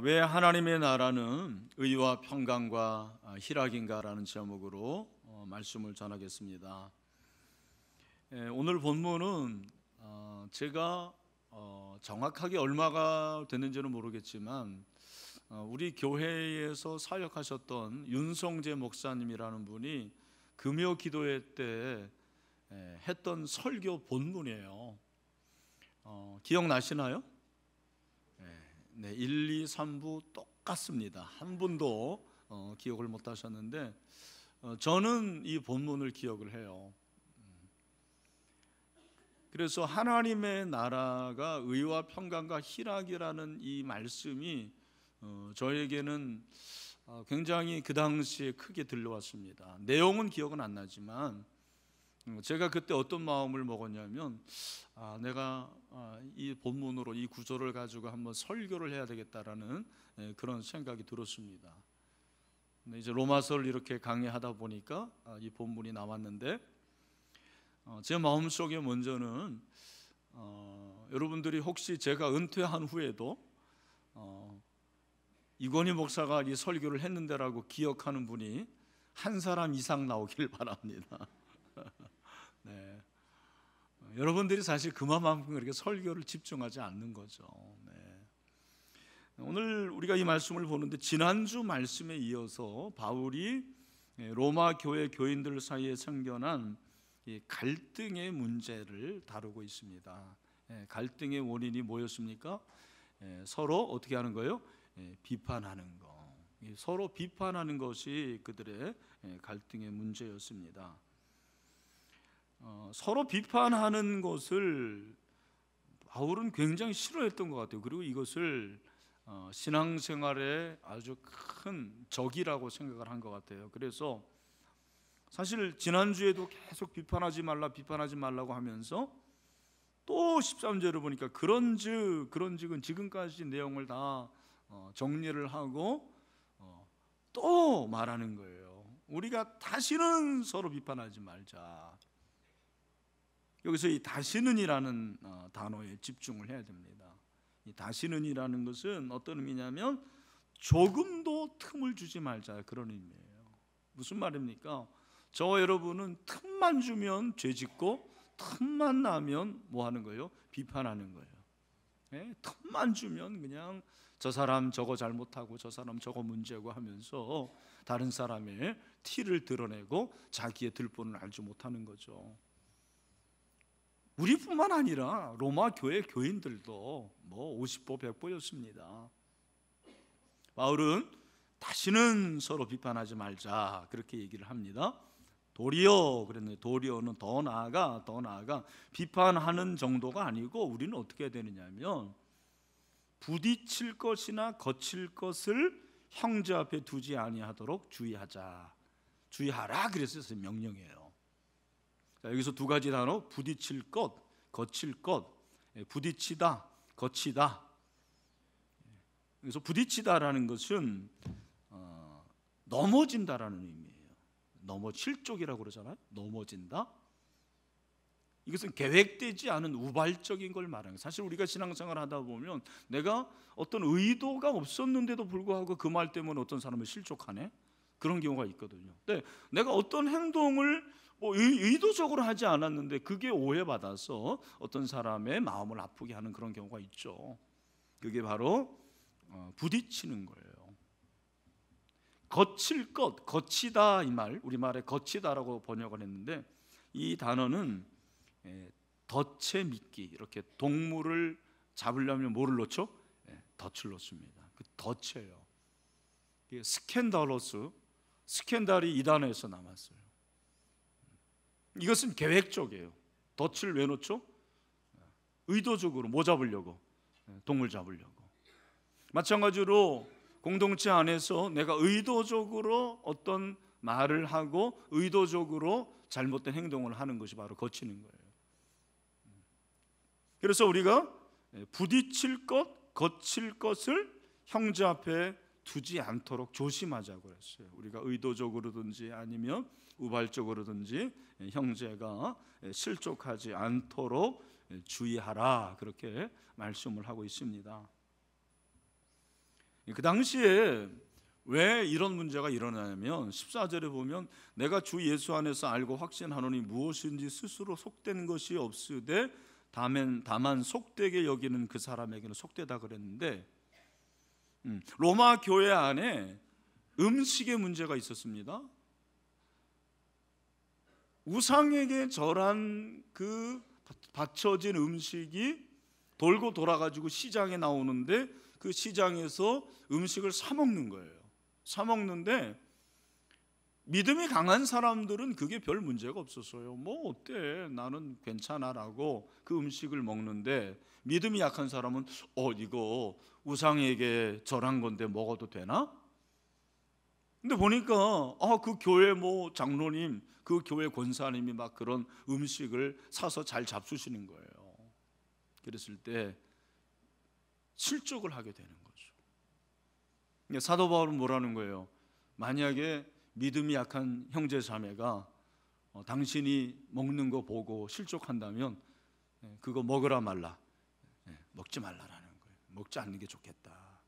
왜 하나님의 나라는 의와 평강과 희락인가라는 제목으로 말씀을 전하겠습니다. 오늘 본문은 제가 정확하게 얼마가 됐는지는 모르겠지만 우리 교회에서 사역하셨던 윤성재 목사님이라는 분이 금요 기도회 때 했던 설교 본문이에요. 기억나시나요? 네, 1, 2, 3부 똑같습니다. 한 분도 기억을 못 하셨는데 저는 이 본문을 기억을 해요. 그래서 하나님의 나라가 의와 평강과 희락이라는 이 말씀이 저에게는 굉장히 그 당시에 크게 들려왔습니다. 내용은 기억은 안 나지만 제가 그때 어떤 마음을 먹었냐면 내가 이 본문으로 이 구절을 가지고 한번 설교를 해야 되겠다라는 그런 생각이 들었습니다. 이제 로마서를 이렇게 강의하다 보니까 이 본문이 나왔는데 제 마음속에 먼저는 여러분들이 혹시 제가 은퇴한 후에도 이건희 목사가 이 설교를 했는데라고 기억하는 분이 한 사람 이상 나오길 바랍니다. 네. 여러분들이 사실 그만큼 그렇게 설교를 집중하지 않는 거죠. 네. 오늘 우리가 이 말씀을 보는데 지난주 말씀에 이어서 바울이 로마 교회 교인들 사이에 생겨난 이 갈등의 문제를 다루고 있습니다. 갈등의 원인이 뭐였습니까? 서로 어떻게 하는 거예요? 비판하는 거. 서로 비판하는 것이 그들의 갈등의 문제였습니다. 서로 비판하는 것을 바울은 굉장히 싫어했던 것 같아요. 그리고 이것을 신앙생활에 아주 큰 적이라고 생각을 한 것 같아요. 그래서 사실 지난주에도 계속 비판하지 말라고 하면서 또 13절을 보니까 그런즉은 지금까지 내용을 다 정리를 하고 또 말하는 거예요. 우리가 다시는 서로 비판하지 말자. 여기서 이 다시는이라는 단어에 집중을 해야 됩니다. 이 다시는이라는 것은 어떤 의미냐면 조금도 틈을 주지 말자, 그런 의미예요. 무슨 말입니까? 저와 여러분은 틈만 주면 죄짓고 틈만 나면 뭐 하는 거예요? 비판하는 거예요. 틈만 주면 그냥 저 사람 저거 잘못하고 저 사람 저거 문제고 하면서 다른 사람의 티를 드러내고 자기의 들본을 알지 못하는 거죠. 우리뿐만 아니라 로마 교회 교인들도 뭐 50보 100보였습니다. 바울은 다시는 서로 비판하지 말자 그렇게 얘기를 합니다. 도리어 그랬는데 도리어는 더 나아가 비판하는 정도가 아니고 우리는 어떻게 해야 되느냐면 부딪힐 것이나 거칠 것을 형제 앞에 두지 아니하도록 주의하라 그랬어요. 명령이에요. 자, 여기서 두 가지 단어, 부딪힐 것, 거칠 것. 부딪히다, 거치다. 그래서 부딪히다라는 것은 넘어진다라는 의미예요. 실족이라고 그러잖아요. 넘어진다. 이것은 계획되지 않은 우발적인 걸 말하는 거예요. 사실 우리가 신앙생활을 하다 보면 내가 어떤 의도가 없었는데도 불구하고 그 말 때문에 어떤 사람을 실족하네, 그런 경우가 있거든요. 근데 내가 어떤 행동을 의도적으로 하지 않았는데 그게 오해받아서 어떤 사람의 마음을 아프게 하는 그런 경우가 있죠. 그게 바로 부딪히는 거예요. 거칠 것, 거치다, 이 말 우리말에 거치다라고 번역을 했는데 이 단어는 덫에 미끼, 이렇게 동물을 잡으려면 뭐를 놓죠? 덫을 놓습니다. 그 덫이에요. 스캔달이 이 단어에서 남았어요. 이것은 계획적이에요. 덫을 왜 놓죠? 의도적으로 뭐 잡으려고? 동물 잡으려고. 마찬가지로 공동체 안에서 내가 의도적으로 어떤 말을 하고 의도적으로 잘못된 행동을 하는 것이 바로 거치는 거예요. 그래서 우리가 부딪힐 것, 거칠 것을 형제 앞에 두지 않도록 조심하자고 했어요. 우리가 의도적으로든지 아니면 우발적으로든지 형제가 실족하지 않도록 주의하라 그렇게 말씀을 하고 있습니다. 그 당시에 왜 이런 문제가 일어나냐면 14절에 보면 내가 주 예수 안에서 알고 확신하노니 무엇인지 스스로 속된 것이 없으되 다만 속되게 여기는 그 사람에게는 속되다 그랬는데, 로마 교회 안에 음식의 문제가 있었습니다. 우상에게 절한 그 바쳐진 음식이 돌고 돌아가지고 시장에 나오는데, 그 시장에서 음식을 사 먹는 거예요. 사 먹는데 믿음이 강한 사람들은 그게 별 문제가 없었어요. 뭐 어때, 나는 괜찮아라고 그 음식을 먹는데, 믿음이 약한 사람은 이거 우상에게 절한 건데 먹어도 되나? 근데 보니까 그 교회 뭐 장로님, 그 교회 권사님이 막 그런 음식을 사서 잘 잡수시는 거예요. 그랬을 때 실족을 하게 되는 거죠. 사도 바울은 뭐라는 거예요? 만약에 믿음이 약한 형제 자매가 당신이 먹는 거 보고 실족한다면 그거 먹으라 말라, 먹지 말라라는 거예요. 먹지 않는 게 좋겠다.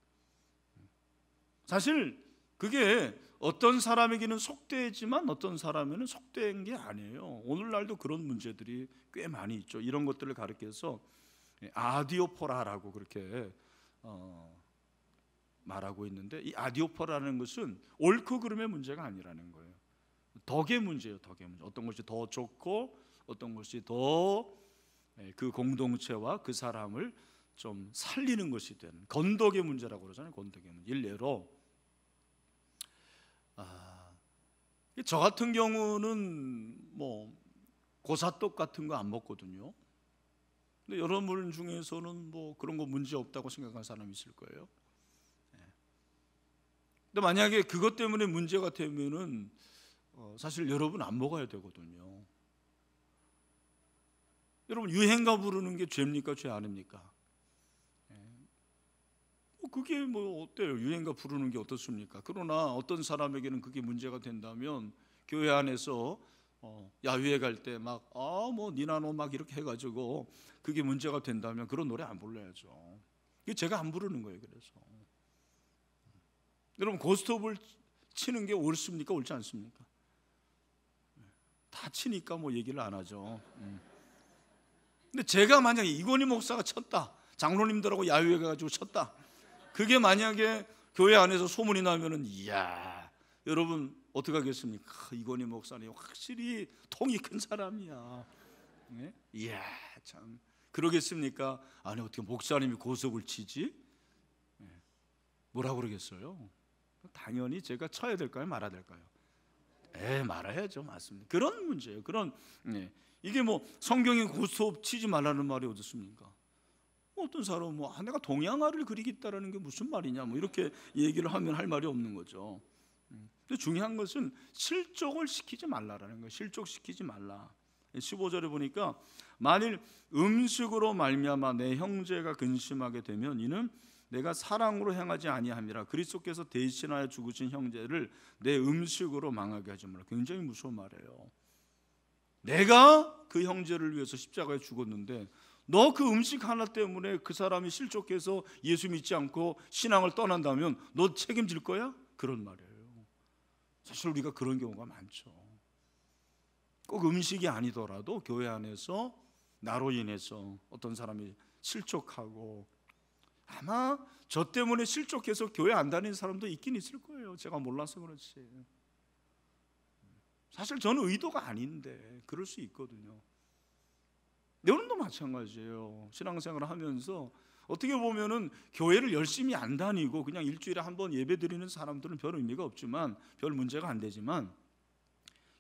사실 그게 어떤 사람에게는 속되지만 어떤 사람에게는 속된 게 아니에요. 오늘날도 그런 문제들이 꽤 많이 있죠. 이런 것들을 가르쳐서 아디오포라라고 그렇게 말하고 있는데, 이 아디오포라는 것은 옳고 그름의 문제가 아니라는 거예요. 덕의 문제예요. 덕의 문제. 어떤 것이 더 좋고 어떤 것이 더 그 공동체와 그 사람을 좀 살리는 것이 되는 건덕의 문제라고 그러잖아요. 건덕의 문제. 일례로 저 같은 경우는 뭐 고사떡 같은 거 안 먹거든요. 근데 여러분 중에서는 뭐 그런 거 문제 없다고 생각하는 사람이 있을 거예요. 근데 만약에 그것 때문에 문제가 되면은 사실 여러분 안 먹어야 되거든요. 여러분, 유행가 부르는 게 죄입니까, 죄 아닙니까? 그게 뭐 어때요? 유행가 부르는 게 어떻습니까? 그러나 어떤 사람에게는 그게 문제가 된다면 교회 안에서 야유회 갈 때 막 뭐 니나노 막 이렇게 해가지고 그게 문제가 된다면 그런 노래 안 불러야죠. 이게 제가 안 부르는 거예요. 그래서 여러분, 고스톱을 치는 게 옳습니까, 옳지 않습니까? 다 치니까 뭐 얘기를 안 하죠. 근데 제가 만약에 이건희 목사가 쳤다, 장로님들하고 야유회 가지고 쳤다, 그게 만약에 교회 안에서 소문이 나면은 이야, 여러분 어떻게 하겠습니까? 이건희 목사님 확실히 통이 큰 사람이야. 네? 이야, 참 그러겠습니까? 아니, 어떻게 목사님이 고스톱을 치지? 뭐라고 그러겠어요? 당연히 제가 쳐야 될까요, 말아야 될까요? 말아야죠. 맞습니다. 그런 문제예요. 그런 이게 뭐 성경에 고스톱 치지 말라는 말이 어디 있습니까? 어떤 사람은 내가 동양화를 그리겠다라는 게 무슨 말이냐 뭐 이렇게 얘기를 하면 할 말이 없는 거죠. 근데 중요한 것은 실족을 시키지 말라라는 거예요. 실족시키지 말라. 15절에 보니까 만일 음식으로 말미암아 내 형제가 근심하게 되면 이는 내가 사랑으로 행하지 아니함이라. 그리스도께서 대신하여 죽으신 형제를 내 음식으로 망하게 하지 말라. 굉장히 무서운 말이에요. 내가 그 형제를 위해서 십자가에 죽었는데 너 그 음식 하나 때문에 그 사람이 실족해서 예수 믿지 않고 신앙을 떠난다면 너 책임질 거야? 그런 말이에요. 사실 우리가 그런 경우가 많죠. 꼭 음식이 아니더라도 교회 안에서 나로 인해서 어떤 사람이 실족하고, 아마 저 때문에 실족해서 교회 안 다니는 사람도 있긴 있을 거예요. 제가 몰라서 그렇지. 사실 저는 의도가 아닌데 그럴 수 있거든요. 여러분도 마찬가지예요. 신앙생활을 하면서 어떻게 보면은 교회를 열심히 안 다니고 그냥 일주일에 한 번 예배 드리는 사람들은 별 의미가 없지만, 별 문제가 안 되지만,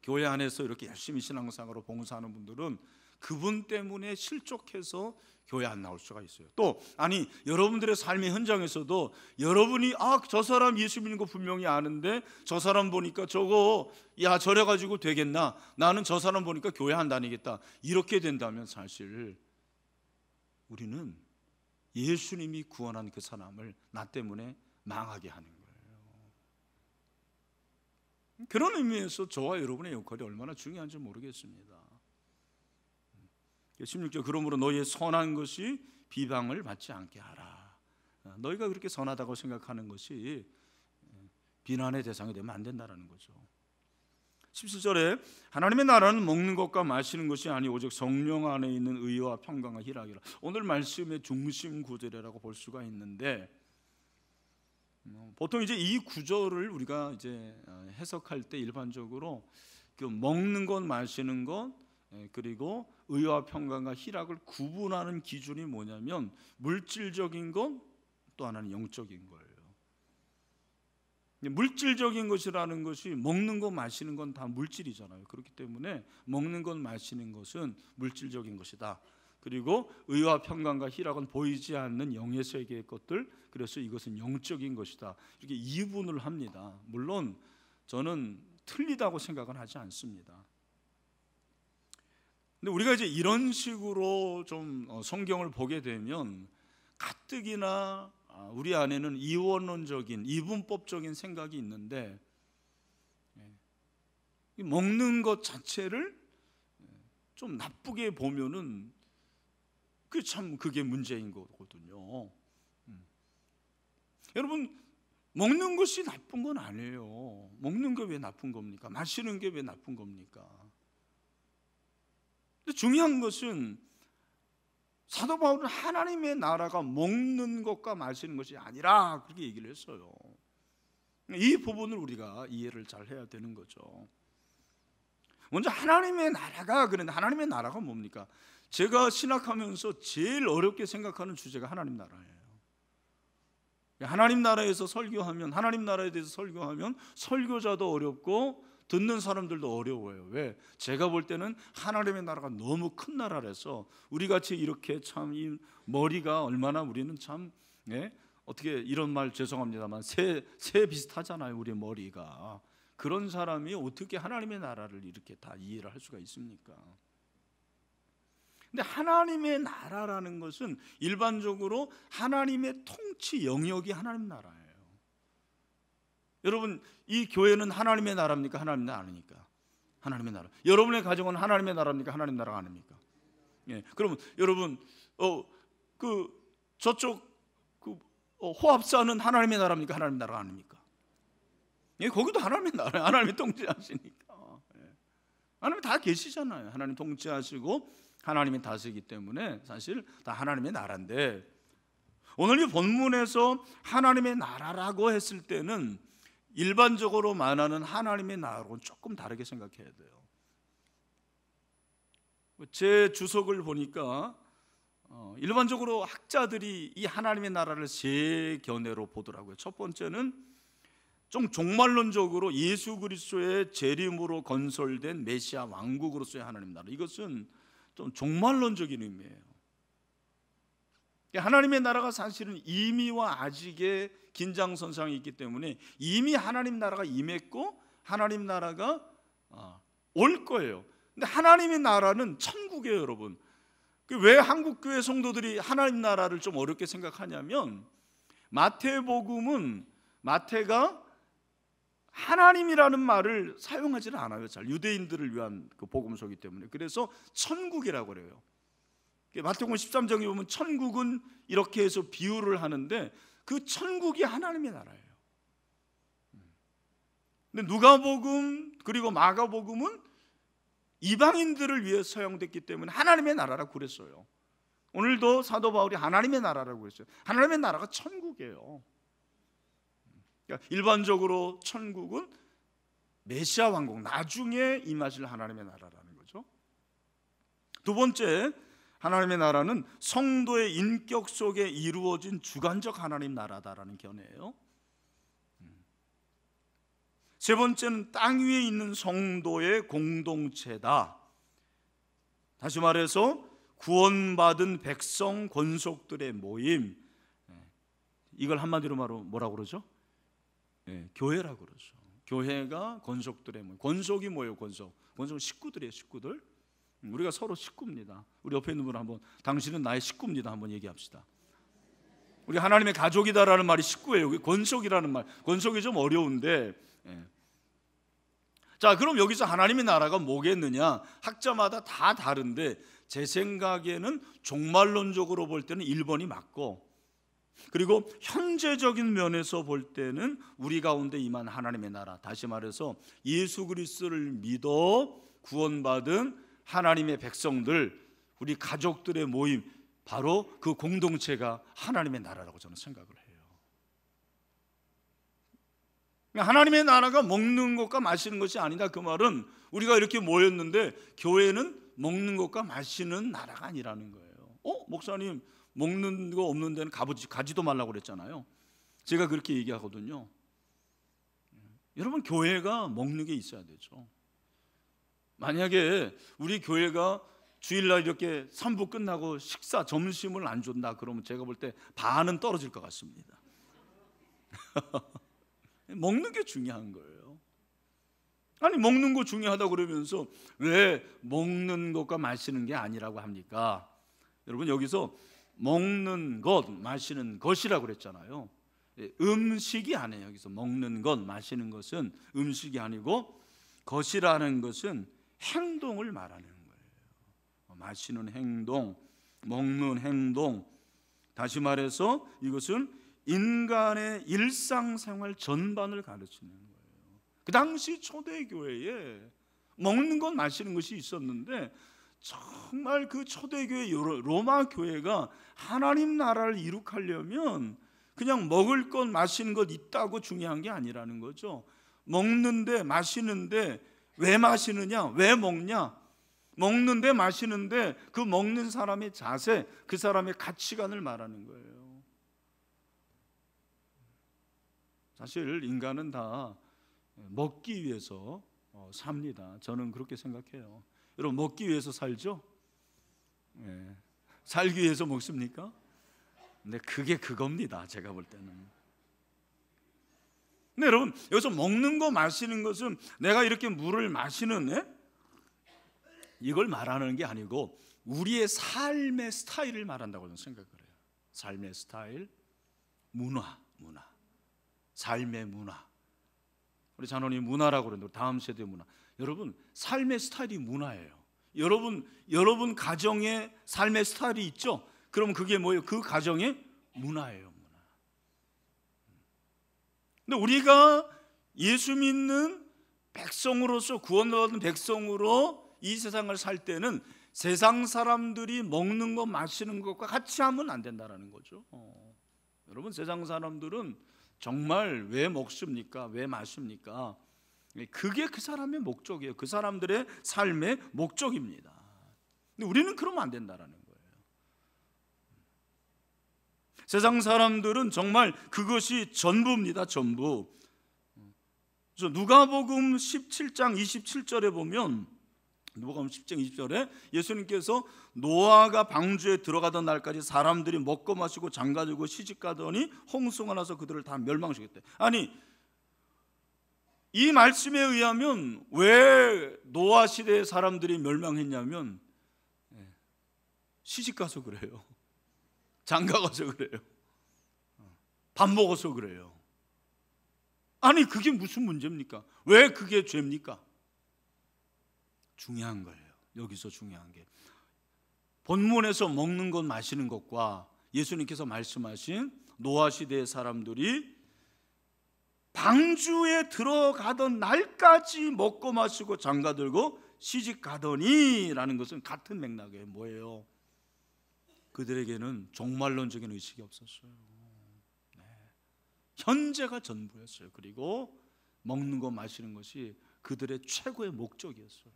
교회 안에서 이렇게 열심히 신앙생활로 봉사하는 분들은 그분 때문에 실족해서 교회 안 나올 수가 있어요. 또 아니, 여러분들의 삶의 현장에서도 여러분이 저 사람 예수 믿는 거 분명히 아는데 저 사람 보니까 저거 저래 가지고 되겠나, 나는 저 사람 보니까 교회 안 다니겠다, 이렇게 된다면 사실 우리는 예수님이 구원한 그 사람을 나 때문에 망하게 하는 거예요. 그런 의미에서 저와 여러분의 역할이 얼마나 중요한지 모르겠습니다. 16절, 그러므로 너희의 선한 것이 비방을 받지 않게 하라. 너희가 그렇게 선하다고 생각하는 것이 비난의 대상이 되면 안 된다는 거죠. 17절에 하나님의 나라는 먹는 것과 마시는 것이 아니 오직 성령 안에 있는 의와 평강과 희락이라. 오늘 말씀의 중심 구절이라고 볼 수가 있는데, 보통 이제 이 구절을 우리가 이제 해석할 때 일반적으로 그 먹는 것, 마시는 것, 그리고 의와 평강과 희락을 구분하는 기준이 뭐냐면 물질적인 것, 또 하나는 영적인 거예요. 물질적인 것이라는 것이 먹는 것, 마시는 건 다 물질이잖아요. 그렇기 때문에 먹는 것, 마시는 것은 물질적인 것이다. 그리고 의와 평강과 희락은 보이지 않는 영의 세계의 것들, 그래서 이것은 영적인 것이다. 이렇게 이분을 합니다. 물론 저는 틀리다고 생각은 하지 않습니다. 근데 우리가 이제 이런 식으로 좀 성경을 보게 되면 가뜩이나 우리 안에는 이원론적인, 이분법적인 생각이 있는데, 먹는 것 자체를 좀 나쁘게 보면은 그게 문제인 거거든요. 여러분, 먹는 것이 나쁜 건 아니에요. 먹는 게 왜 나쁜 겁니까? 마시는 게 왜 나쁜 겁니까? 근데 중요한 것은 사도 바울은 하나님의 나라가 먹는 것과 마시는 것이 아니라 그렇게 얘기를 했어요. 이 부분을 우리가 이해를 잘 해야 되는 거죠. 먼저 하나님의 나라가, 그런데 하나님의 나라가 뭡니까? 제가 신학하면서 제일 어렵게 생각하는 주제가 하나님 나라예요. 하나님 나라에서 설교하면, 하나님 나라에 대해서 설교하면 설교자도 어렵고 듣는 사람들도 어려워요. 왜? 제가 볼 때는 하나님의 나라가 너무 큰 나라라서 우리같이 이렇게 참 이 머리가 얼마나, 우리는 참 어떻게, 이런 말 죄송합니다만 새 비슷하잖아요. 우리 머리가. 그런 사람이 어떻게 하나님의 나라를 이렇게 다 이해를 할 수가 있습니까? 근데 하나님의 나라라는 것은 일반적으로 하나님의 통치 영역이 하나님 나라예요. 여러분, 이 교회는 하나님의 나라입니까? 하나님의 나라 아닙니까? 하나님의 나라. 여러분의 가정은 하나님의 나라입니까? 하나님 나라가 아닙니까? 그러면 여러분, 저쪽 호합사는 하나님의 나라입니까? 하나님 나라가 아닙니까? 거기도 하나님의 나라, 하나님이 통치하시니까. 하나님 다 계시잖아요. 하나님 통치하시고 하나님이 다스리기 때문에 사실 다 하나님의 나라인데, 오늘 이 본문에서 하나님의 나라라고 했을 때는 일반적으로 말하는 하나님의 나라하고는 조금 다르게 생각해야 돼요. 제 주석을 보니까 일반적으로 학자들이 이 하나님의 나라를 세 견해로 보더라고요. 첫 번째는 좀 종말론적으로 예수 그리스도의 재림으로 건설된 메시아 왕국으로서의 하나님 나라, 이것은 좀 종말론적인 의미예요. 하나님의 나라가 사실은 이미와 아직의 긴장선상이 있기 때문에 이미 하나님 나라가 임했고 하나님 나라가 올 거예요. 근데 하나님의 나라는 천국이에요, 여러분. 왜 한국교회 성도들이 하나님 나라를 좀 어렵게 생각하냐면, 마태복음은 마태가 하나님이라는 말을 사용하지는 않아요. 잘 유대인들을 위한 그 복음서이기 때문에. 그래서 천국이라고 그래요. 마태복음 13장에 보면 천국은 이렇게 해서 비유를 하는데 그 천국이 하나님의 나라예요. 근데 누가복음 그리고 마가복음은 이방인들을 위해 사용됐기 때문에 하나님의 나라라고 그랬어요. 오늘도 사도 바울이 하나님의 나라라고 했어요. 하나님의 나라가 천국이에요. 그러니까 일반적으로 천국은 메시아 왕국, 나중에 임하실 하나님의 나라라는 거죠. 두 번째, 하나님의 나라는 성도의 인격 속에 이루어진 주관적 하나님 나라다라는 견해예요. 세 번째는 땅 위에 있는 성도의 공동체다. 다시 말해서 구원받은 백성 권속들의 모임, 이걸 한마디로 말하면 뭐라고 그러죠? 교회라고 그러죠. 교회가 권속들의 모임. 권속이 뭐예요? 권속은 식구들이에요. 식구들. 우리가 서로 식구입니다. 우리 옆에 있는 분 한번, 당신은 나의 식구입니다, 한번 얘기합시다. 우리 하나님의 가족이다라는 말이 식구예요. 권속이라는 말, 권속이 좀 어려운데, 자, 그럼 여기서 하나님의 나라가 뭐겠느냐? 학자마다 다 다른데 제 생각에는 종말론적으로 볼 때는 1번이 맞고, 그리고 현재적인 면에서 볼 때는 우리 가운데 임한 하나님의 나라, 다시 말해서 예수 그리스도를 믿어 구원받은 하나님의 백성들, 우리 가족들의 모임, 바로 그 공동체가 하나님의 나라라고 저는 생각을 해요. 하나님의 나라가 먹는 것과 마시는 것이 아니다. 그 말은 우리가 이렇게 모였는데 교회는 먹는 것과 마시는 나라가 아니라는 거예요. 목사님, 먹는 거 없는 데는 가지도 말라고 그랬잖아요. 제가 그렇게 얘기하거든요. 여러분, 교회가 먹는 게 있어야 되죠. 만약에 우리 교회가 주일날 이렇게 3부 끝나고 식사, 점심을 안 준다 그러면 제가 볼 때 반은 떨어질 것 같습니다. 먹는 게 중요한 거예요. 아니, 먹는 거 중요하다 그러면서 왜 먹는 것과 마시는 게 아니라고 합니까? 여러분, 여기서 먹는 것, 마시는 것이라고 그랬잖아요. 음식이 아니에요. 여기서 먹는 것, 마시는 것은 음식이 아니고 것이라는 것은 행동을 말하는 거예요. 마시는 행동, 먹는 행동, 다시 말해서 이것은 인간의 일상생활 전반을 가르치는 거예요. 그 당시 초대교회에 먹는 것, 마시는 것이 있었는데 정말 그 초대교회 로마 교회가 하나님 나라를 이룩하려면 그냥 먹을 것, 마시는 것 있다고 중요한 게 아니라는 거죠. 먹는데, 마시는데 왜 마시느냐, 왜 먹냐, 먹는데 마시는데 그 먹는 사람의 자세, 그 사람의 가치관을 말하는 거예요. 사실 인간은 다 먹기 위해서 삽니다. 저는 그렇게 생각해요. 여러분, 먹기 위해서 살죠? 네. 살기 위해서 먹습니까? 근데 그게 그겁니다. 제가 볼 때는. 근데 여러분, 여기서 먹는 거, 마시는 것은 내가 이렇게 물을 마시는 이걸 말하는 게 아니고 우리의 삶의 스타일을 말한다고 저는 생각을 해요. 삶의 스타일, 문화, 삶의 문화. 우리 잔원이 문화라고 그러는데 다음 세대 문화. 여러분, 삶의 스타일이 문화예요. 여러분 가정의 삶의 스타일이 있죠? 그럼 그게 뭐예요? 그 가정의 문화예요, 문화. 근데 우리가 예수 믿는 백성으로서, 구원받은 백성으로 이 세상을 살 때는 세상 사람들이 먹는 것, 마시는 것과 같이 하면 안 된다는 거죠. 여러분, 세상 사람들은 정말 왜 먹습니까? 왜 마십니까? 그게 그 사람의 목적이에요. 그 사람들의 삶의 목적입니다. 근데 우리는 그러면 안 된다는 거예요. 세상 사람들은 정말 그것이 전부입니다. 전부. 그래서 누가복음 17장 27절에 보면, 누가복음 10장 20절에 예수님께서 노아가 방주에 들어가던 날까지 사람들이 먹고 마시고 장가들고 시집가더니 홍수가 나서 그들을 다 멸망시켰대. 아니, 이 말씀에 의하면 왜 노아 시대의 사람들이 멸망했냐면 시집가서 그래요. 장가가서 그래요. 밥 먹어서 그래요. 아니, 그게 무슨 문제입니까? 왜 그게 죄입니까? 중요한 거예요. 여기서 중요한 게 본문에서 먹는 것, 마시는 것과 예수님께서 말씀하신 노아 시대의 사람들이 방주에 들어가던 날까지 먹고 마시고 장가들고 시집가더니 라는 것은 같은 맥락이에요. 뭐예요? 그들에게는 종말론적인 의식이 없었어요. 현재가 전부였어요. 그리고 먹는 것, 마시는 것이 그들의 최고의 목적이었어요.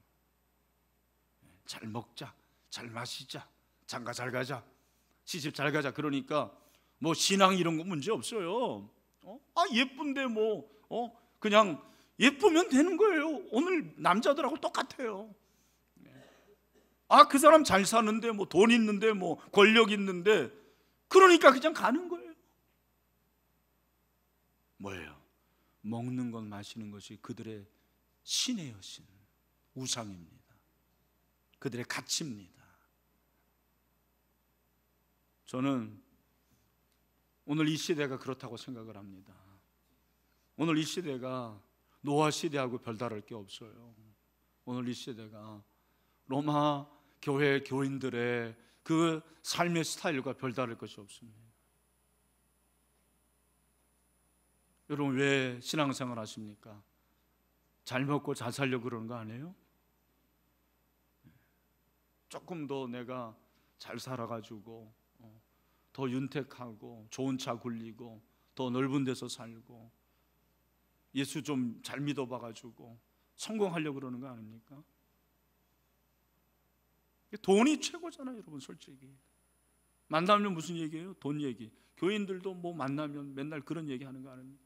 잘 먹자, 잘 마시자, 장가 잘 가자, 시집 잘 가자. 그러니까 뭐 신앙 이런 거 문제 없어요. 예쁜데 그냥 예쁘면 되는 거예요. 오늘 남자들하고 똑같아요. 그 사람 잘 사는데 돈 있는데 권력 있는데, 그러니까 그냥 가는 거예요. 뭐예요? 먹는 것, 마시는 것이 그들의 신의 여신, 우상입니다. 그들의 가치입니다. 저는 오늘 이 시대가 그렇다고 생각을 합니다. 오늘 이 시대가 노아 시대하고 별다를 게 없어요. 오늘 이 시대가 로마 교회 교인들의 그 삶의 스타일과 별다를 것이 없습니다. 여러분 왜 신앙생활 하십니까? 잘 먹고 잘 살려고 그러는 거 아니에요? 조금 더 내가 잘 살아가지고 더 윤택하고 좋은 차 굴리고 더 넓은 데서 살고 예수 좀 잘 믿어봐가지고 성공하려고 그러는 거 아닙니까? 돈이 최고잖아요, 여러분. 솔직히 만나면 무슨 얘기예요? 돈 얘기. 교인들도 뭐 만나면 맨날 그런 얘기 하는 거 아닙니까?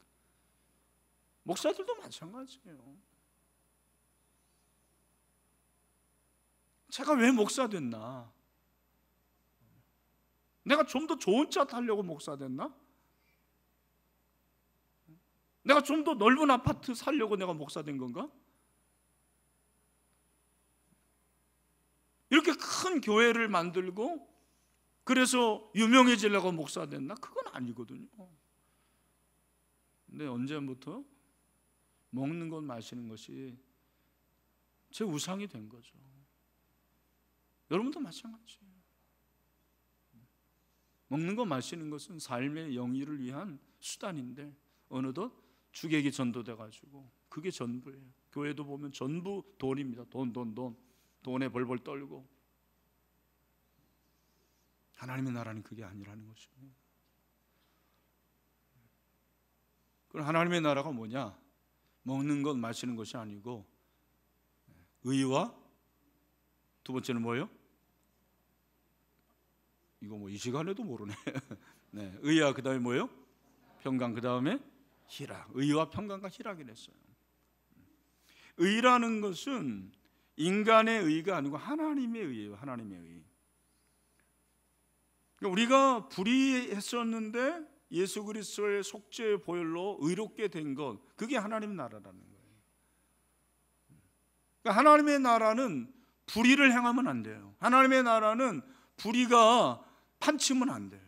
목사들도 마찬가지예요. 제가 왜 목사 됐나? 내가 좀 더 좋은 차 타려고 목사 됐나? 내가 좀 더 넓은 아파트 살려고 내가 목사 된 건가? 이렇게 큰 교회를 만들고 그래서 유명해지려고 목사 됐나? 그건 아니거든요. 근데 언제부터 먹는 것 마시는 것이 제 우상이 된 거죠. 여러분도 마찬가지예요. 먹는 것 마시는 것은 삶의 영위를 위한 수단인데 어느덧 주객이 전도돼 가지고 그게 전부예요. 교회도 보면 전부 돈입니다. 돈에 벌벌 떨고. 하나님의 나라는 그게 아니라는 것입니다. 그럼 하나님의 나라가 뭐냐? 먹는 것 마시는 것이 아니고 의와 두 번째는 뭐예요? 이거 뭐 이 시간에도 모르네. 네, 의와 그 다음에 뭐예요? 평강, 그 다음에 희락. 의와 평강과 희락이라 했어요. 의라는 것은 인간의 의가 아니고 하나님의 의예요. 하나님의 의. 우리가 불의했었는데 예수 그리스도의 속죄의 보혈로 의롭게 된 것, 그게 하나님 나라라는 거예요. 그러니까 하나님의 나라는 불의를 행하면 안 돼요. 하나님의 나라는 불의가 판치면 안 돼요.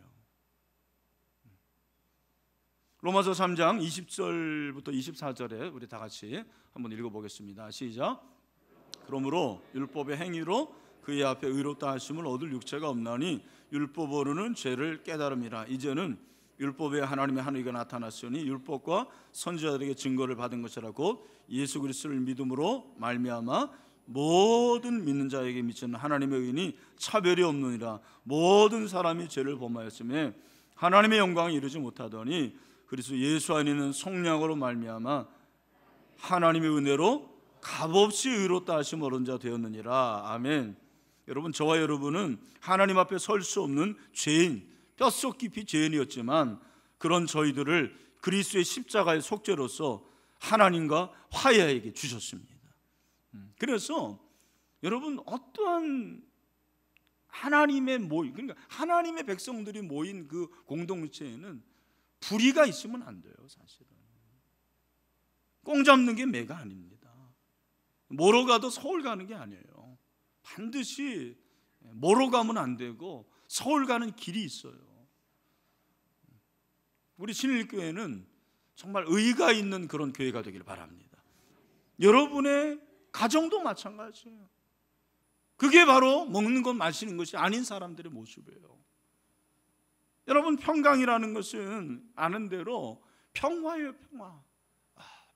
로마서 3장 20절부터 24절에 우리 다 같이 한번 읽어보겠습니다. 시작. 그러므로 율법의 행위로 그의 앞에 의롭다 하심을 얻을 육체가 없나니 율법으로는 죄를 깨달음이라. 이제는 율법에 하나님의 한 의가 나타났으니 율법과 선지자들에게 증거를 받은 것이라. 곧 예수 그리스도를 믿음으로 말미암아 모든 믿는 자에게 미치는 하나님의 의인이 차별이 없느니라. 모든 사람이 죄를 범하였음에 하나님의 영광을 이루지 못하더니 그리스도 예수 안에 있는 속량으로 말미암아 하나님의 은혜로 값없이 의롭다 하심 얻은 자 되었느니라. 아멘. 여러분, 저와 여러분은 하나님 앞에 설 수 없는 죄인, 뼛속 깊이 죄인이었지만 그런 저희들을 그리스도의 십자가의 속죄로서 하나님과 화해하게 주셨습니다. 그래서 여러분, 어떠한 하나님의 그러니까 하나님의 백성들이 모인 그 공동체에는 불의가 있으면 안 돼요. 사실은 꽁 잡는 게 매가 아닙니다. 뭐로 가도 서울 가는 게 아니에요. 반드시 뭐로 가면 안 되고 서울 가는 길이 있어요. 우리 신일교회는 정말 의가 있는 그런 교회가 되길 바랍니다. 여러분의 가정도 마찬가지예요. 그게 바로 먹는 것 마시는 것이 아닌 사람들의 모습이에요. 여러분, 평강이라는 것은 아는 대로 평화예요.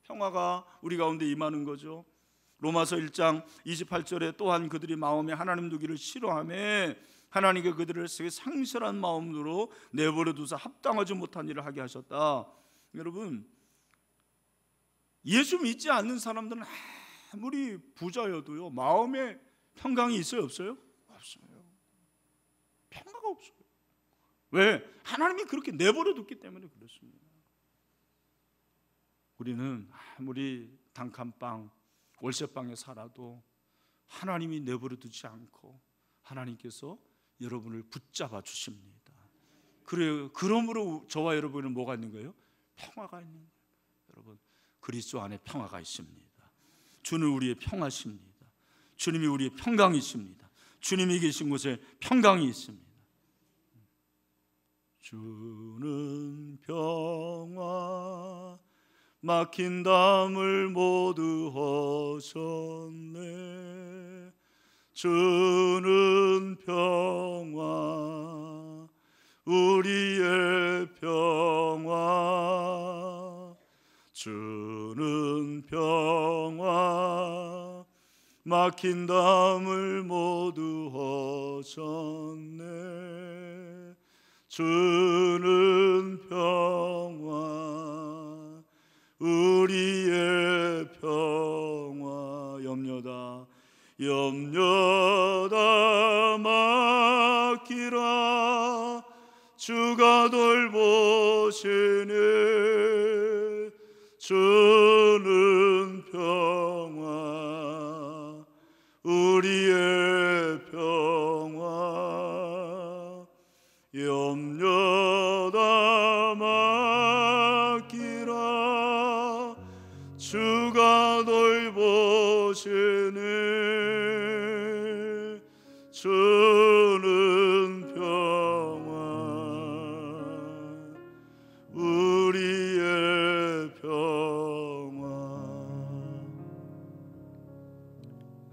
평화가 우리 가운데 임하는 거죠. 로마서 1장 28절에 또한 그들이 마음에 하나님 두기를 싫어하며 하나님께 그들을 상실한 마음으로 내버려 두사 합당하지 못한 일을 하게 하셨다. 여러분, 예수 믿지 않는 사람들은 아무리 부자여도요 마음에 평강이 있어요? 없어요? 없어요. 평화가 없어요. 왜? 하나님이 그렇게 내버려 뒀기 때문에 그렇습니다. 우리는 아무리 단칸방 월세방에 살아도 하나님이 내버려 두지 않고 하나님께서 여러분을 붙잡아 주십니다. 그래요. 그러므로 저와 여러분은 뭐가 있는 거예요? 평화가 있는 거예요. 여러분, 그리스도 안에 평화가 있습니다. 주는 우리의 평화십니다. 주님이 우리의 평강이십니다. 주님이 계신 곳에 평강이 있습니다. 주는 평화 막힌 담을 모두 허셨네. 주는 평화 우리의 평화 주는 평화 막힌 담을 모두 허셨네. 주는 평화 우리의 평화 염려다 맡기라. 주가 돌보시네. 주는 평화 우리의 평화 염려다 맡기라. 주가 돌보시네. 주는 평화 우리의 평화.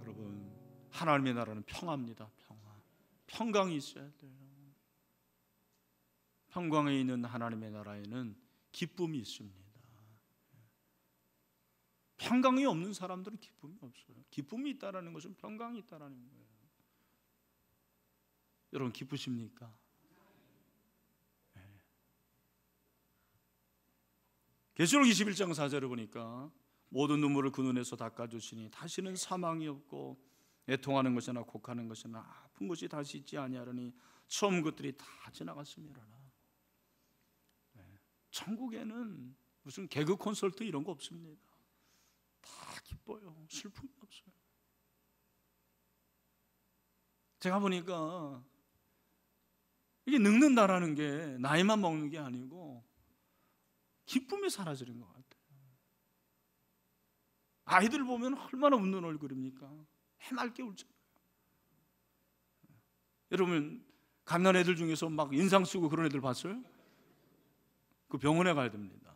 여러분, 하나님의 나라는 평화입니다. 평강이 있어야 돼요. 평강에 있는 하나님의 나라에는 기쁨이 있습니다. 평강이 없는 사람들은 기쁨이 없어요. 기쁨이 있다라는 것은 평강이 있다라는 거예요. 여러분 기쁘십니까? 네. 계시록 21장 4절을 보니까 모든 눈물을 그 눈에서 닦아주시니 다시는 사망이 없고 애통하는 것이나 곡하는 것이나 아픈 것이 다시 있지 아니하려니 처음 것들이 다 지나갔습니다. 네. 천국에는 무슨 개그 콘서트 이런 거 없습니다. 다 기뻐요. 슬픔이 없어요. 제가 보니까 이게 늙는다라는 게 나이만 먹는 게 아니고 기쁨이 사라지는 것 같아요. 아이들 보면 얼마나 웃는 얼굴입니까? 해맑게 울잖아요. 여러분 갓난 애들 중에서 막 인상 쓰고 그런 애들 봤어요? 그 병원에 가야 됩니다.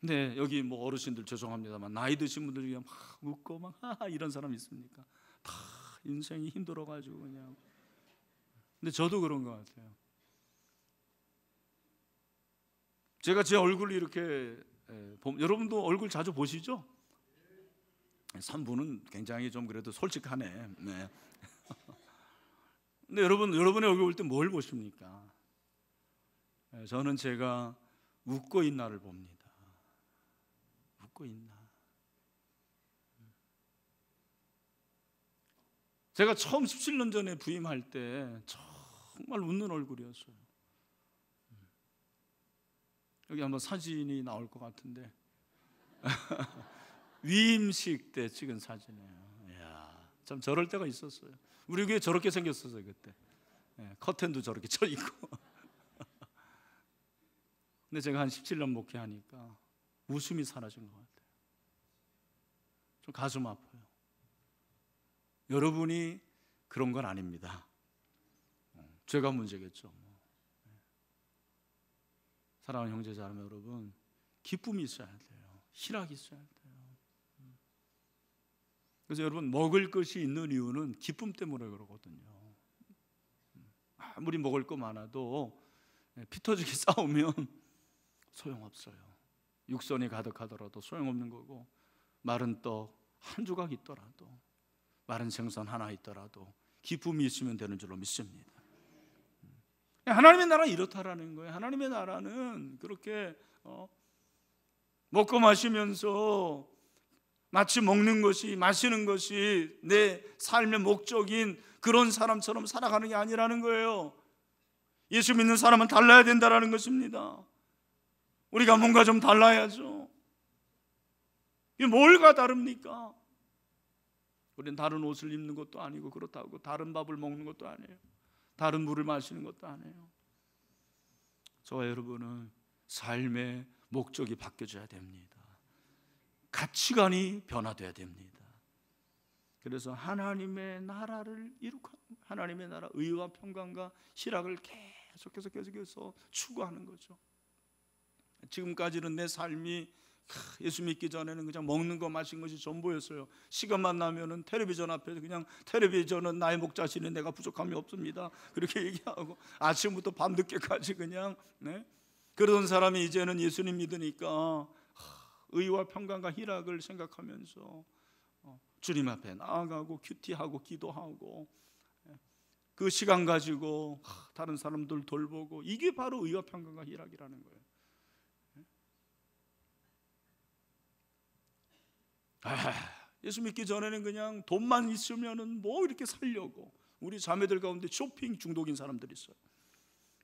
근데 여기 뭐 어르신들 죄송합니다만 나이 드신 분들 중에 막 웃고 막 하하 이런 사람 있습니까? 다 인생이 힘들어가지고 그냥. 근데 저도 그런 것 같아요. 제가 제 얼굴 이렇게 여러분도 얼굴 자주 보시죠? 3분은 굉장히 좀 그래도 솔직하네. 네. 근데 여러분의 얼굴 볼 때 뭘 보십니까? 저는 제가 웃고 있나를 봅니다. 웃고 있나. 제가 처음 17년 전에 부임할 때 정말 웃는 얼굴이었어요. 여기 한번 사진이 나올 것 같은데 위임식 때 찍은 사진이에요. 이야, 참 저럴 때가 있었어요. 우리 교회 저렇게 생겼었어요 그때. 커튼도 저렇게 쳐 있고. 근데 제가 한 17년 목회하니까 웃음이 사라진 것 같아요. 좀 가슴 아파요. 여러분이 그런 건 아닙니다. 제가 문제겠죠. 사랑하는 형제자매 여러분, 기쁨이 있어야 돼요. 희락이 있어야 돼요. 그래서 여러분 먹을 것이 있는 이유는 기쁨 때문에 그러거든요. 아무리 먹을 거 많아도 피 터지게 싸우면 소용없어요. 육선이 가득하더라도 소용없는 거고, 마른 떡 한 조각 있더라도, 마른 생선 하나 있더라도 기쁨이 있으면 되는 줄로 믿습니다. 하나님의 나라는 이렇다라는 거예요. 하나님의 나라는 그렇게 먹고 마시면서 마치 먹는 것이, 마시는 것이 내 삶의 목적인 그런 사람처럼 살아가는 게 아니라는 거예요. 예수 믿는 사람은 달라야 된다라는 것입니다. 우리가 뭔가 좀 달라야죠. 이게 뭘가 다릅니까? 우리는 다른 옷을 입는 것도 아니고, 그렇다고 다른 밥을 먹는 것도 아니에요. 다른 물을 마시는 것도 아니에요. 저와 여러분은 삶의 목적이 바뀌어져야 됩니다. 가치관이 변화돼야 됩니다. 그래서 하나님의 나라를 이룩하는, 하나님의 나라 의와 평강과 희락을 계속해서 추구하는 거죠. 지금까지는 내 삶이 예수 믿기 전에는 그냥 먹는 거 마시는 것이 전부였어요. 시간만 나면은 텔레비전 앞에서 그냥 텔레비전은 나의 목자시니 내가 부족함이 없습니다 그렇게 얘기하고 아침부터 밤늦게까지 그냥 그러던 사람이 이제는 예수님 믿으니까 의와 평강과 희락을 생각하면서 주님 앞에 나아가고 큐티하고 기도하고 그 시간 가지고 다른 사람들 돌보고, 이게 바로 의와 평강과 희락이라는 거예요. 예수 믿기 전에는 그냥 돈만 있으면은 뭐 이렇게 살려고, 우리 자매들 가운데 쇼핑 중독인 사람들이 있어요.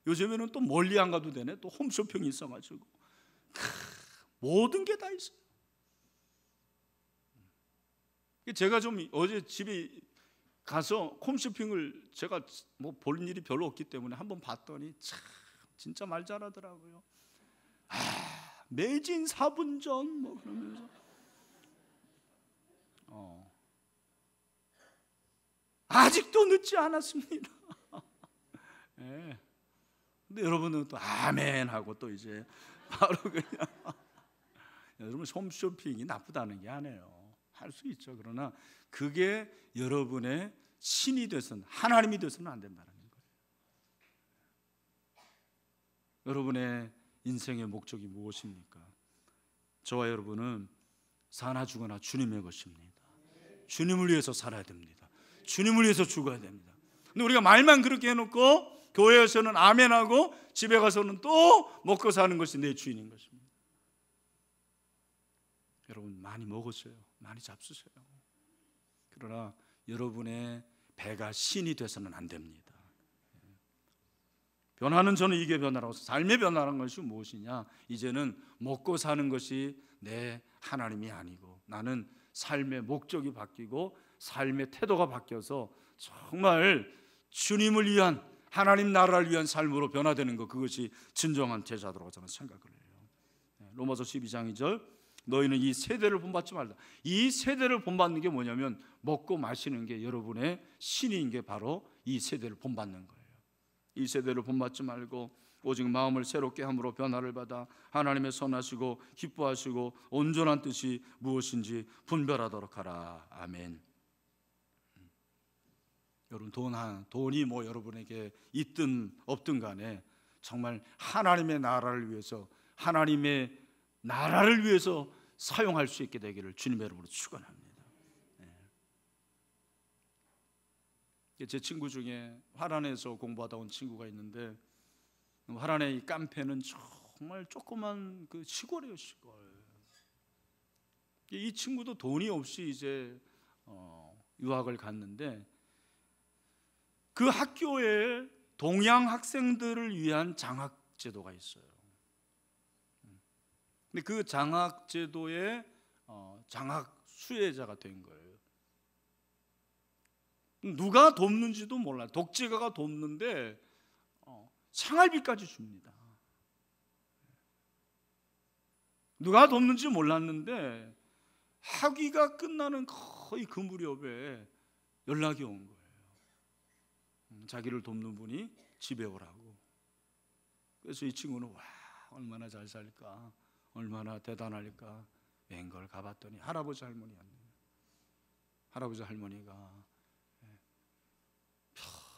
요즘에는 또 멀리 안 가도 되네. 또 홈쇼핑이 있어가지고 모든 게 다 있어요. 제가 좀 어제 집에 가서 홈쇼핑을 제가 뭐 볼 일이 별로 없기 때문에 한번 봤더니 참 진짜 말 잘하더라고요. 매진 4분 전 뭐 그러면서 아직도 늦지 않았습니다. 네. 근데 여러분은 또 아멘 하고 또 이제 바로 그냥 여러분 홈쇼핑이 나쁘다는 게 아니에요. 할 수 있죠. 그러나 그게 여러분의 신이 돼서는, 하나님이 돼서는 안 된다는 거예요. 여러분의 인생의 목적이 무엇입니까? 저와 여러분은 사나 죽어나 주님의 것입니다. 주님을 위해서 살아야 됩니다. 주님을 위해서 죽어야 됩니다. 근데 우리가 말만 그렇게 해놓고 교회에서는 아멘하고 집에 가서는 또 먹고 사는 것이 내 주인인 것입니다. 여러분 많이 먹으세요. 많이 잡수세요. 그러나 여러분의 배가 신이 돼서는 안 됩니다. 변화는, 저는 이게 변화라고, 삶의 변화라는 것이 무엇이냐, 이제는 먹고 사는 것이 내 하나님이 아니고 나는 삶의 목적이 바뀌고 삶의 태도가 바뀌어서 정말 주님을 위한, 하나님 나라를 위한 삶으로 변화되는 것, 그것이 진정한 제자도라고 저는 생각을 해요. 로마서 12장 2절, 너희는 이 세대를 본받지 말라. 이 세대를 본받는 게 뭐냐면 먹고 마시는 게 여러분의 신인 게 바로 이 세대를 본받는 거예요. 이 세대를 본받지 말고 오직 마음을 새롭게 함으로 변화를 받아 하나님의 선하시고 기뻐하시고 온전한 뜻이 무엇인지 분별하도록 하라. 아멘. 여러분 돈이 뭐 여러분에게 있든 없든 간에 정말 하나님의 나라를 위해서, 하나님의 나라를 위해서 사용할 수 있게 되기를 주님의 이름으로 축원합니다. 제 친구 중에 화란에서 공부하다 온 친구가 있는데, 화란의 이 깡패는 정말 조그만 그 시골이에요, 시골. 이 친구도 돈이 없이 이제 유학을 갔는데 그 학교에 동양 학생들을 위한 장학 제도가 있어요. 근데 그 장학 제도의 장학 수혜자가 된 거예요. 누가 돕는지도 몰라요. 독재가가 돕는데 생활비까지 줍니다. 누가 돕는지 몰랐는데 학위가 끝나는 거의 그 무렵에 연락이 온 거예요. 자기를 돕는 분이 집에 오라고. 그래서 이 친구는 와, 얼마나 잘 살까, 얼마나 대단할까, 웬걸 가봤더니 할아버지 할머니였네요. 할아버지 할머니가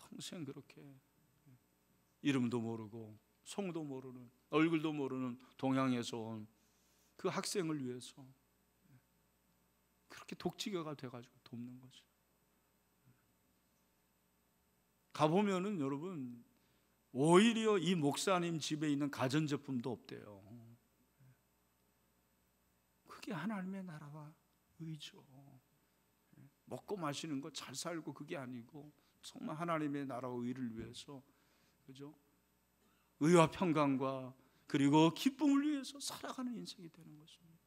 평생 그렇게 이름도 모르고 성도 모르는, 얼굴도 모르는 동양에서 온 그 학생을 위해서 그렇게 독지가가 돼가지고 돕는 거죠. 가보면은 여러분 오히려 이 목사님 집에 있는 가전제품도 없대요. 그게 하나님의 나라와 의죠. 먹고 마시는 거 잘 살고 그게 아니고 정말 하나님의 나라와 의를 위해서, 그죠? 의와 평강과 그리고 기쁨을 위해서 살아가는 인생이 되는 것입니다.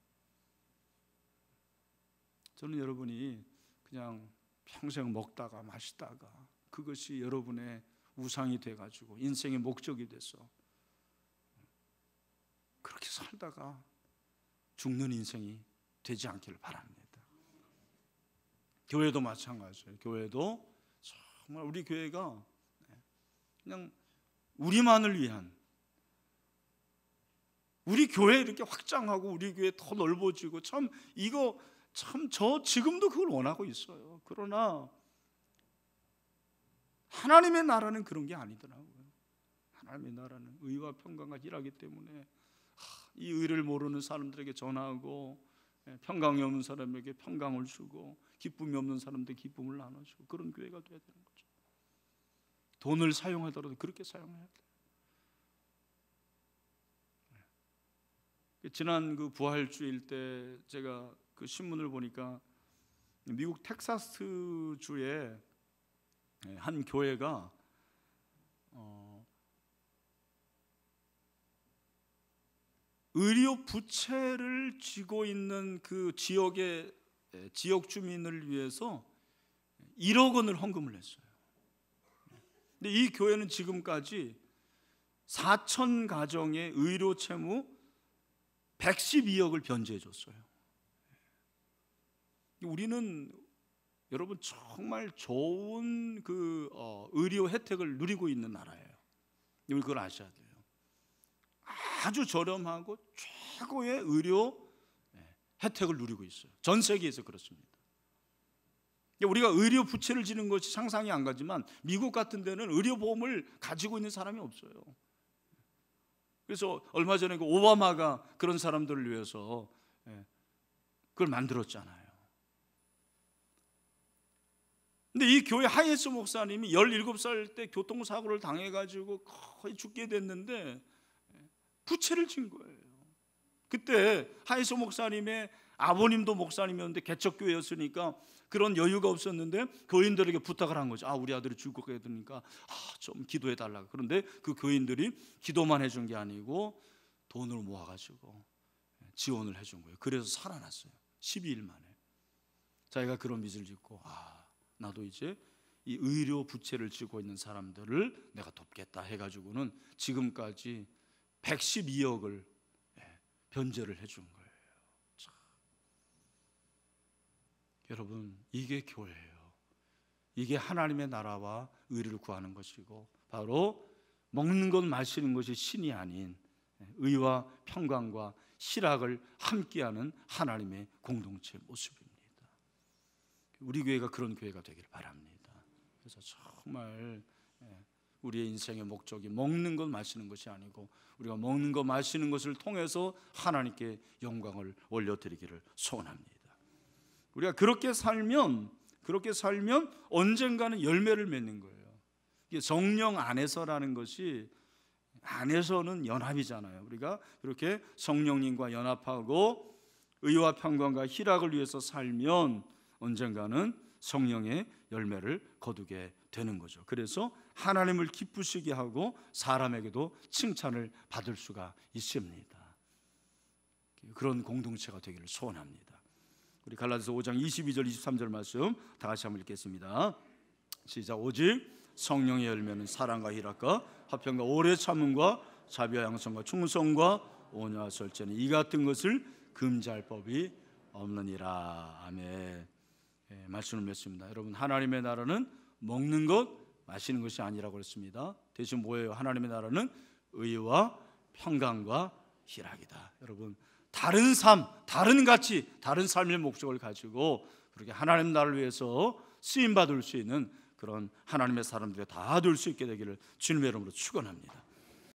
저는 여러분이 그냥 평생 먹다가 마시다가 그것이 여러분의 우상이 돼가지고 인생의 목적이 돼서 그렇게 살다가 죽는 인생이 되지 않기를 바랍니다. 교회도 마찬가지예요. 교회도 정말 우리 교회가 그냥 우리만을 위한, 우리 교회 이렇게 확장하고 우리 교회 더 넓어지고 참 이거 참 저 지금도 그걸 원하고 있어요. 그러나 하나님의 나라는 그런 게 아니더라고요. 하나님의 나라는 의와 평강과 희락이기 때문에 이 의를 모르는 사람들에게 전하고 평강이 없는 사람에게 평강을 주고 기쁨이 없는 사람들에게 기쁨을 나눠주고 그런 교회가 돼야 되는 거죠. 돈을 사용하더라도 그렇게 사용해야 돼요. 지난 그 부활주일 때 제가 그 신문을 보니까 미국 텍사스 주의 한 교회가 의료 부채를 쥐고 있는 그 지역의 지역 주민을 위해서 1억 원을 헌금을 했어요. 근데 이 교회는 지금까지 4천 가정의 의료 채무 112억을 변제해 줬어요. 우리는 여러분 정말 좋은 그 의료 혜택을 누리고 있는 나라예요. 우리 그걸 아셔야 돼요. 아주 저렴하고 최고의 의료 혜택을 누리고 있어요. 전 세계에서 그렇습니다. 우리가 의료 부채를 지는 것이 상상이 안 가지만 미국 같은 데는 의료보험을 가지고 있는 사람이 없어요. 그래서 얼마 전에 그 오바마가 그런 사람들을 위해서 그걸 만들었잖아요. 근데 이 교회 하예스 목사님이 17살 때 교통사고를 당해가지고 거의 죽게 됐는데 부채를 진 거예요. 그때 하예스 목사님의 아버님도 목사님이었는데 개척교회였으니까 그런 여유가 없었는데 교인들에게 부탁을 한 거죠. 우리 아들이 죽게 되니까 좀 기도해 달라고. 그런데 그 교인들이 기도만 해준 게 아니고 돈을 모아가지고 지원을 해준 거예요. 그래서 살아났어요. 12일 만에. 자기가 그런 빚을 짓고 나도 이제 이 의료 부채를 지고 있는 사람들을 내가 돕겠다 해가지고는 지금까지 112억을 변제를 해준 거예요. 참. 여러분, 이게 교회예요. 이게 하나님의 나라와 의를 구하는 것이고 바로 먹는 것 마시는 것이 신이 아닌 의와 평강과 희락을 함께하는 하나님의 공동체 모습입니다. 우리 교회가 그런 교회가 되기를 바랍니다. 그래서 정말 우리의 인생의 목적이 먹는 것 마시는 것이 아니고 우리가 먹는 것 마시는 것을 통해서 하나님께 영광을 올려드리기를 소원합니다. 우리가 그렇게 살면 언젠가는 열매를 맺는 거예요. 이게 성령 안에서라는 것이 안에서는 연합이잖아요. 우리가 그렇게 성령님과 연합하고 의와 평강과 희락을 위해서 살면 언젠가는 성령의 열매를 거두게 되는 거죠. 그래서 하나님을 기쁘시게 하고 사람에게도 칭찬을 받을 수가 있습니다. 그런 공동체가 되기를 소원합니다. 우리 갈라디아서 5장 22절 23절 말씀 다 같이 한번 읽겠습니다. 시작. 오직 성령의 열매는 사랑과 희락과 화평과 오래 참음과 자비와 양선과 충성과 온유와 절제는 이 같은 것을 금지할 법이 없느니라. 아멘. 말씀을 맺습니다. 여러분, 하나님의 나라는 먹는 것, 마시는 것이 아니라고 그랬습니다. 대신 뭐예요? 하나님의 나라는 의와 평강과 희락이다. 여러분, 다른 삶, 다른 가치, 다른 삶의 목적을 가지고 그렇게 하나님 나라를 위해서 쓰임 받을 수 있는 그런 하나님의 사람들이 다 될 수 있게 되기를 주님의 이름으로 축원합니다.